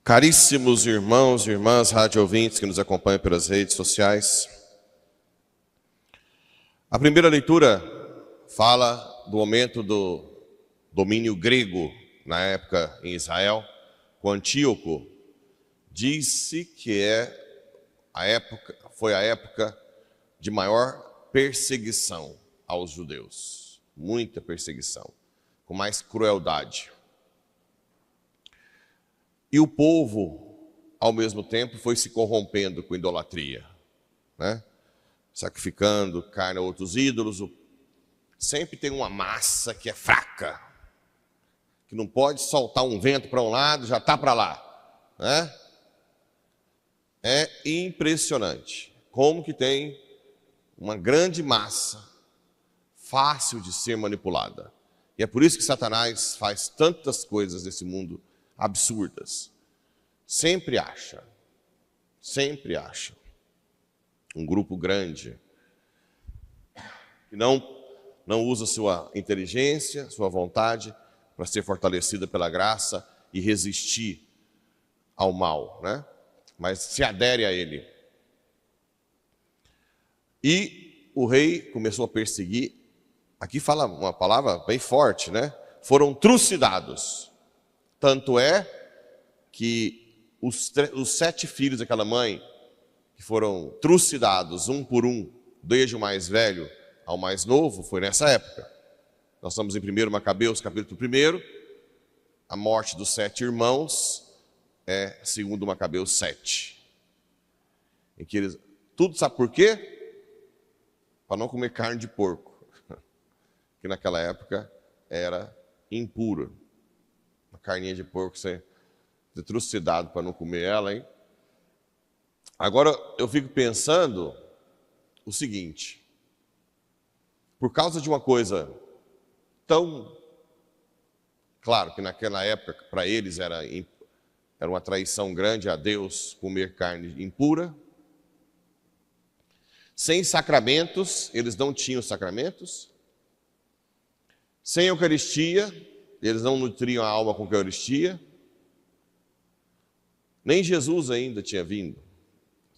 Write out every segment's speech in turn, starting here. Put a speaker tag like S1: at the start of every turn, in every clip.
S1: Caríssimos irmãos e irmãs rádio ouvintes que nos acompanham pelas redes sociais, a primeira leitura fala do momento do domínio grego na época em Israel, com Antíoco. Disse que foi a época de maior perseguição aos judeus, muita perseguição, com mais crueldade. E o povo, ao mesmo tempo, foi se corrompendo com idolatria, né? Sacrificando carne a outros ídolos. Sempre tem uma massa que é fraca, que não pode soltar um vento para um lado, já está para lá, né? É impressionante como que tem uma grande massa fácil de ser manipulada. E é por isso que Satanás faz tantas coisas nesse mundo absurdas. Sempre acha um grupo grande que não usa sua inteligência, sua vontade para ser fortalecida pela graça e resistir ao mal, né? Mas se adere a ele. E o rei começou a perseguir. Aqui fala uma palavra bem forte, né? Foram trucidados. Tanto é que os 7 filhos daquela mãe, que foram trucidados um por um, desde o mais velho ao mais novo, foi nessa época. Nós estamos em 1 Macabeus, capítulo 1. A morte dos 7 irmãos é 2 Macabeus 7. Em que eles, tudo sabe por quê? Para não comer carne de porco. Que naquela época era impuro. A carninha de porco ser trucidado para não comer ela, hein? Agora eu fico pensando o seguinte: por causa de uma coisa tão claro que naquela época para eles era uma traição grande a Deus comer carne impura, sem sacramentos, eles não tinham sacramentos, sem Eucaristia, eles não nutriam a alma com a Eucaristia. Nem Jesus ainda tinha vindo.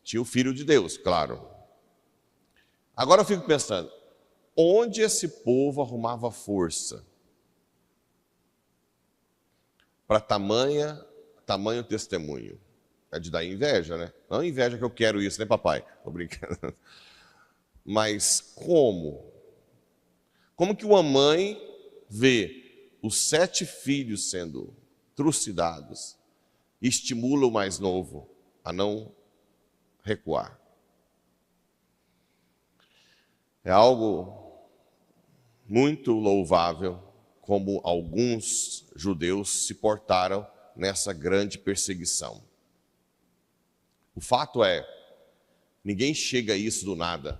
S1: Tinha o Filho de Deus, claro. Agora eu fico pensando, onde esse povo arrumava força para tamanho testemunho? É de dar inveja, né? Não inveja que eu quero isso, né, papai? Tô brincando. Mas como? Como que uma mãe vê os 7 filhos sendo trucidados, estimula o mais novo a não recuar? É algo muito louvável como alguns judeus se portaram nessa grande perseguição. O fato é, ninguém chega a isso do nada.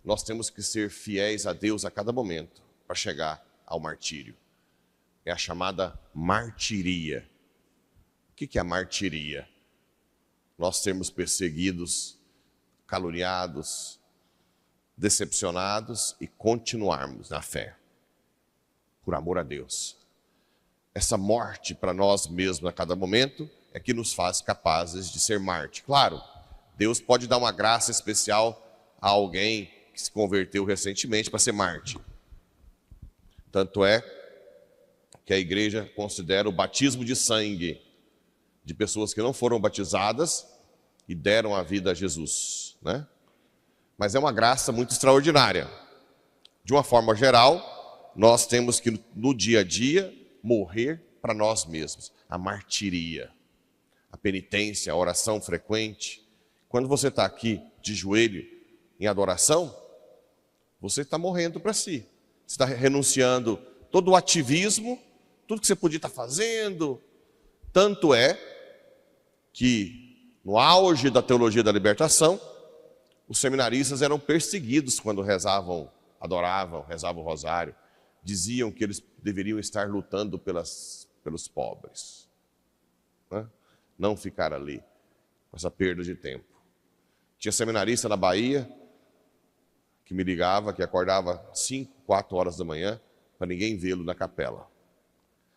S1: Nós temos que ser fiéis a Deus a cada momento para chegar ao martírio. É a chamada martiria. O que é a martiria? Nós sermos perseguidos, caluniados, decepcionados e continuarmos na fé, por amor a Deus. Essa morte para nós mesmos a cada momento é que nos faz capazes de ser mártir. Claro, Deus pode dar uma graça especial a alguém que se converteu recentemente para ser mártir. Tanto é que a igreja considera o batismo de sangue de pessoas que não foram batizadas e deram a vida a Jesus, né? Mas é uma graça muito extraordinária. De uma forma geral, nós temos que no dia a dia morrer para nós mesmos. A martiria, a penitência, a oração frequente. Quando você está aqui de joelho em adoração, você está morrendo para si. Você está renunciando todo o ativismo, tudo que você podia estar fazendo. Tanto é que no auge da teologia da libertação, os seminaristas eram perseguidos quando rezavam, adoravam, rezavam o rosário. Diziam que eles deveriam estar lutando pelos pobres, né? Não ficar ali com essa perda de tempo. Tinha seminarista na Bahia que me ligava, que acordava 5, 4 horas da manhã para ninguém vê-lo na capela.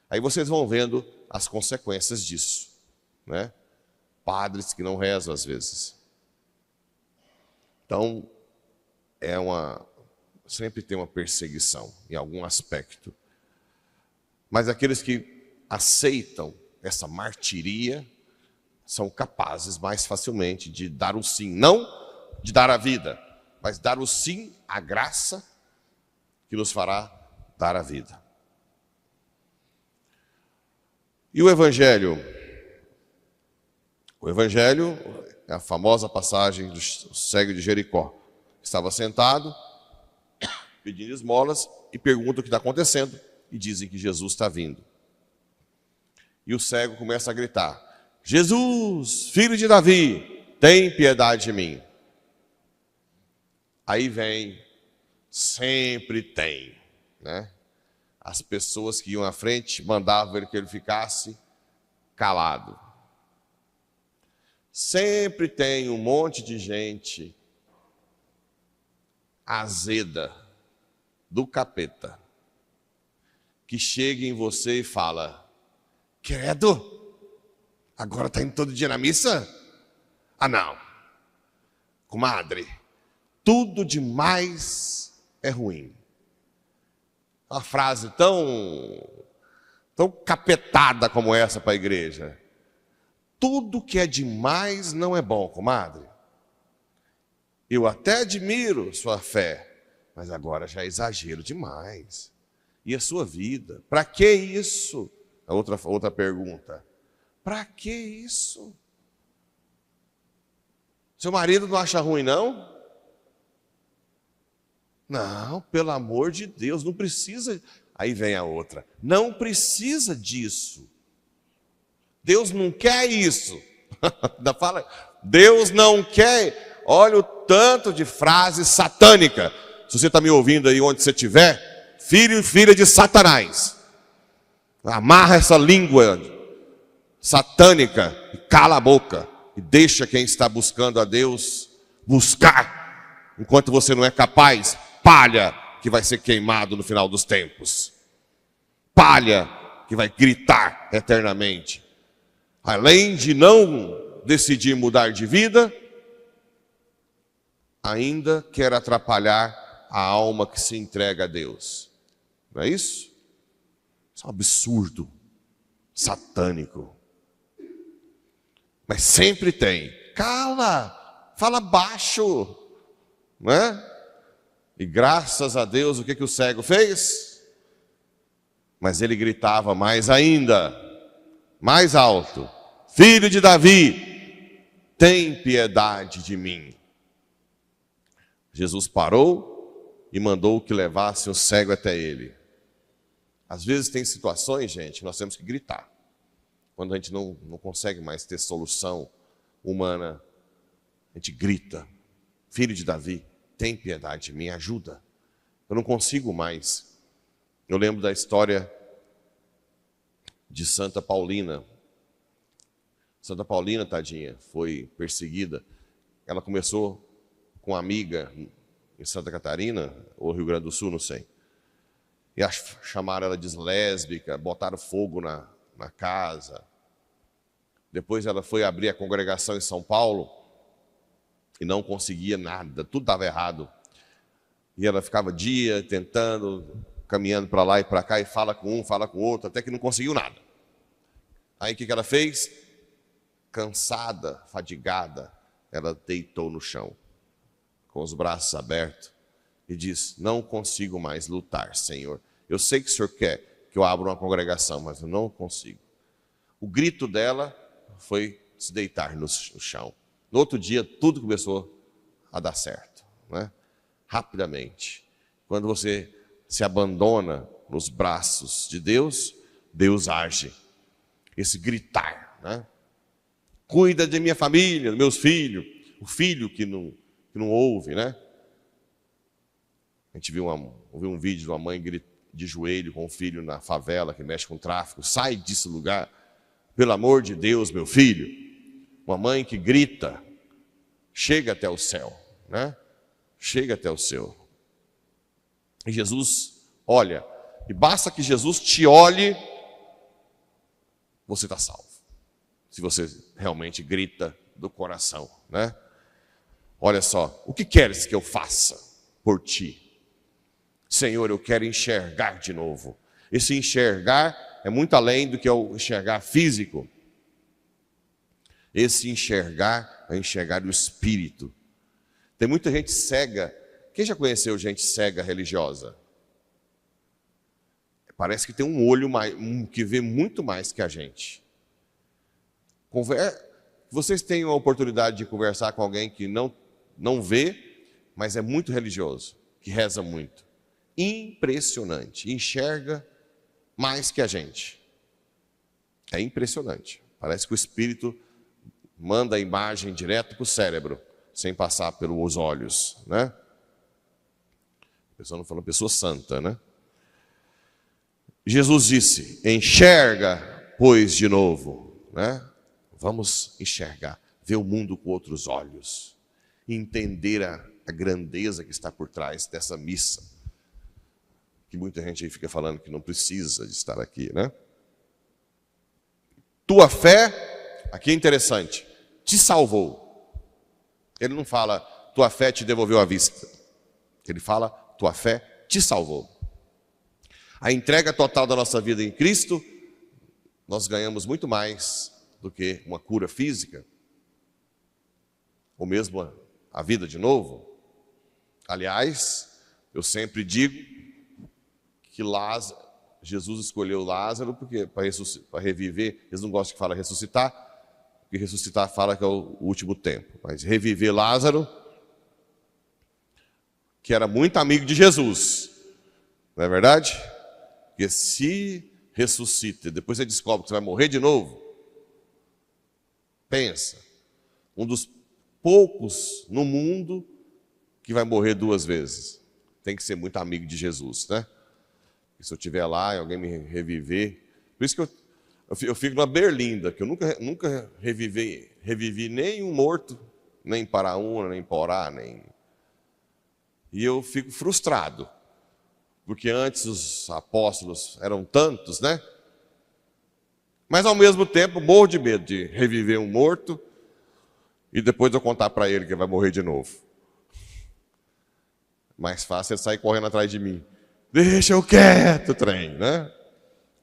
S1: Aí vocês vão vendo as consequências disso, né? Padres que não rezam às vezes. Então, sempre tem uma perseguição em algum aspecto. Mas aqueles que aceitam essa martiria são capazes mais facilmente de dar o sim, não de dar a vida, mas dar o sim à graça que nos fará dar a vida. E o Evangelho? O Evangelho é a famosa passagem do cego de Jericó. Estava sentado, pedindo esmolas, e pergunta o que está acontecendo, e dizem que Jesus está vindo. E o cego começa a gritar: Jesus, filho de Davi, tem piedade de mim. Aí vem, sempre tem, né? As pessoas que iam à frente mandavam que ele ficasse calado. Sempre tem um monte de gente azeda do capeta que chega em você e fala: credo, agora está indo todo dia na missa? Ah, não. Comadre, tudo demais é ruim. Uma frase tão capetada como essa para a igreja. Tudo que é demais não é bom, comadre. Eu até admiro sua fé, mas agora já é exagero demais. E a sua vida? Para que isso? A outra pergunta. Para que isso? Seu marido não acha ruim, não? Não, pelo amor de Deus, não precisa. Aí vem a outra. Não precisa disso. Deus não quer isso. Ainda fala, Deus não quer. Olha o tanto de frase satânica. Se você está me ouvindo aí onde você estiver, filho e filha de Satanás, amarra essa língua satânica e cala a boca. E deixa quem está buscando a Deus buscar. Enquanto você não é capaz, palha que vai ser queimado no final dos tempos. Palha que vai gritar eternamente. Além de não decidir mudar de vida, ainda quer atrapalhar a alma que se entrega a Deus. Não é isso? Isso é um absurdo, satânico. Mas sempre tem. Cala, fala baixo, não é? E graças a Deus, o que o cego fez? Mas ele gritava mais ainda, mais alto: Filho de Davi, tem piedade de mim. Jesus parou e mandou que levasse o cego até ele. Às vezes tem situações, gente, que nós temos que gritar. Quando a gente não consegue mais ter solução humana, a gente grita: Filho de Davi, tem piedade de mim, ajuda. Eu não consigo mais. Eu lembro da história de Santa Paulina. Santa Paulina, tadinha, foi perseguida. Ela começou com uma amiga em Santa Catarina, ou Rio Grande do Sul, não sei. E chamaram ela de lésbica, botaram fogo na casa. Depois ela foi abrir a congregação em São Paulo e não conseguia nada, tudo estava errado. E ela ficava dia tentando, caminhando para lá e para cá, e fala com um, fala com o outro, até que não conseguiu nada. Aí o que ela fez? Cansada, fadigada, ela deitou no chão, com os braços abertos, e disse: não consigo mais lutar, Senhor. Eu sei que o Senhor quer que eu abra uma congregação, mas eu não consigo. O grito dela foi se deitar no chão. No outro dia, tudo começou a dar certo, né? Rapidamente. Quando você se abandona nos braços de Deus, Deus age. Esse gritar, né? Cuida de minha família, dos meus filhos. O filho que não ouve, né? A gente ouviu um vídeo de uma mãe de joelho com um filho na favela que mexe com tráfico. Sai desse lugar, pelo amor de Deus, meu filho. Uma mãe que grita chega até o céu, né? Chega até o céu. E Jesus olha, e basta que Jesus te olhe, você está salvo. Se você realmente grita do coração, né? Olha só, o que queres que eu faça por ti? Senhor, eu quero enxergar de novo. Esse enxergar é muito além do que o enxergar físico. Esse enxergar é enxergar do espírito. Tem muita gente cega. Quem já conheceu gente cega religiosa? Parece que tem um olho que vê muito mais que a gente. Vocês têm a oportunidade de conversar com alguém que não vê, mas é muito religioso, que reza muito. Impressionante. Enxerga mais que a gente. É impressionante. Parece que o espírito manda a imagem direto para o cérebro, sem passar pelos olhos, né? A pessoa não fala pessoa santa, né? Jesus disse, enxerga, pois, de novo, né? Vamos enxergar, ver o mundo com outros olhos, entender a grandeza que está por trás dessa missa, que muita gente aí fica falando que não precisa de estar aqui, né? Tua fé, aqui é interessante, te salvou. Ele não fala, tua fé te devolveu a vista. Ele fala, tua fé te salvou. A entrega total da nossa vida em Cristo, nós ganhamos muito mais do que uma cura física, ou mesmo a vida de novo. Aliás, eu sempre digo que Jesus escolheu Lázaro para reviver. Eles não gostam que fala ressuscitar, porque ressuscitar fala que é o último tempo. Mas reviver Lázaro, que era muito amigo de Jesus, não é verdade? Porque se ressuscita, depois você descobre que você vai morrer de novo, pensa, um dos poucos no mundo que vai morrer 2 vezes. Tem que ser muito amigo de Jesus, né? E se eu estiver lá e alguém me reviver... Por isso que eu fico na berlinda, que eu nunca revivi nem um morto, nem Paraúna, nem Porá, nem... E eu fico frustrado, porque antes os apóstolos eram tantos, né? Mas ao mesmo tempo morro de medo de reviver um morto e depois eu contar para ele que vai morrer de novo. Mais fácil ele sair correndo atrás de mim. Deixa eu quieto, trem, né?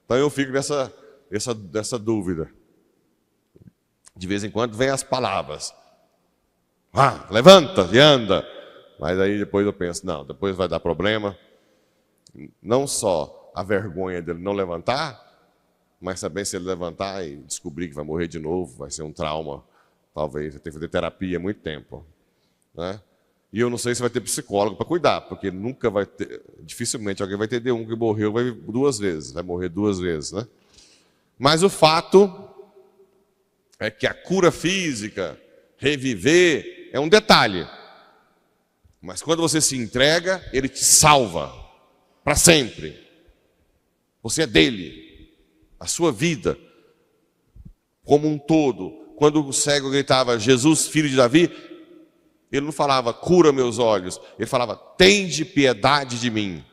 S1: Então eu fico nessa dúvida. De vez em quando vem as palavras. Levanta e anda. Mas aí depois eu penso, não, depois vai dar problema. Não só a vergonha dele não levantar, mas também se ele levantar e descobrir que vai morrer de novo, vai ser um trauma. Talvez, vai ter que fazer terapia há muito tempo, né? E eu não sei se vai ter psicólogo para cuidar, porque nunca vai ter, dificilmente alguém vai ter um que morreu 2 vezes, vai morrer 2 vezes, né? Mas o fato é que a cura física, reviver, é um detalhe. Mas quando você se entrega, ele te salva para sempre. Você é dele. A sua vida, como um todo. Quando o cego gritava, Jesus, filho de Davi, ele não falava, cura meus olhos. Ele falava, tende piedade de mim.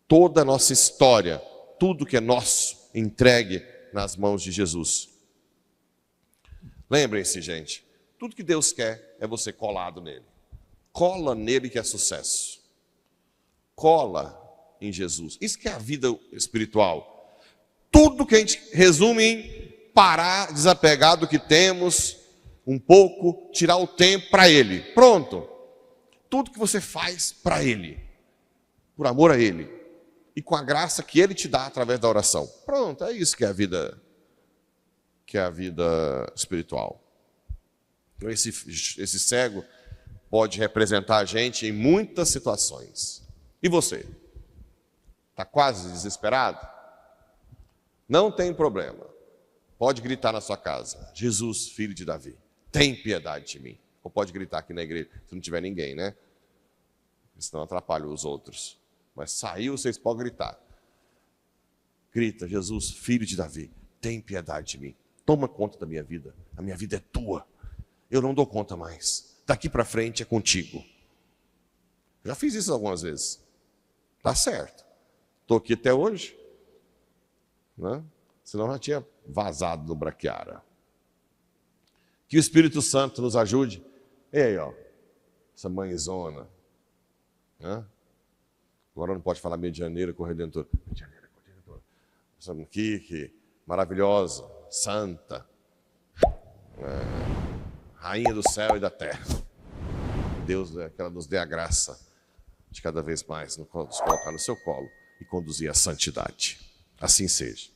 S1: Toda a nossa história, tudo que é nosso, entregue nas mãos de Jesus. Lembrem-se, gente, tudo que Deus quer é você colado nele. Cola nele que é sucesso. Cola em Jesus. Isso que é a vida espiritual. Tudo que a gente resume em parar, desapegar do que temos, um pouco, tirar o tempo para ele. Pronto. Tudo que você faz para ele, por amor a ele, e com a graça que ele te dá através da oração. Pronto, é isso que é a vida espiritual. Então esse cego pode representar a gente em muitas situações. E você? Está quase desesperado? Não tem problema. Pode gritar na sua casa, Jesus, filho de Davi, tem piedade de mim. Ou pode gritar aqui na igreja, se não tiver ninguém, né? Senão atrapalha os outros. Mas saiu, vocês podem gritar. Grita, Jesus, filho de Davi, tem piedade de mim. Toma conta da minha vida. A minha vida é tua. eu não dou conta mais. Daqui para frente é contigo. Já fiz isso algumas vezes. Tá certo. Estou aqui até hoje, né? Senão já tinha vazado do Braquiara. Que o Espírito Santo nos ajude. E aí, ó, essa mãezona, né? Agora não pode falar medianeira com o Redentor. Medianeira com o Redentor. Essa que maravilhosa, santa, rainha do céu e da terra. Deus, que ela nos dê a graça de cada vez mais nos colocar no seu colo e conduzir à santidade. Assim seja.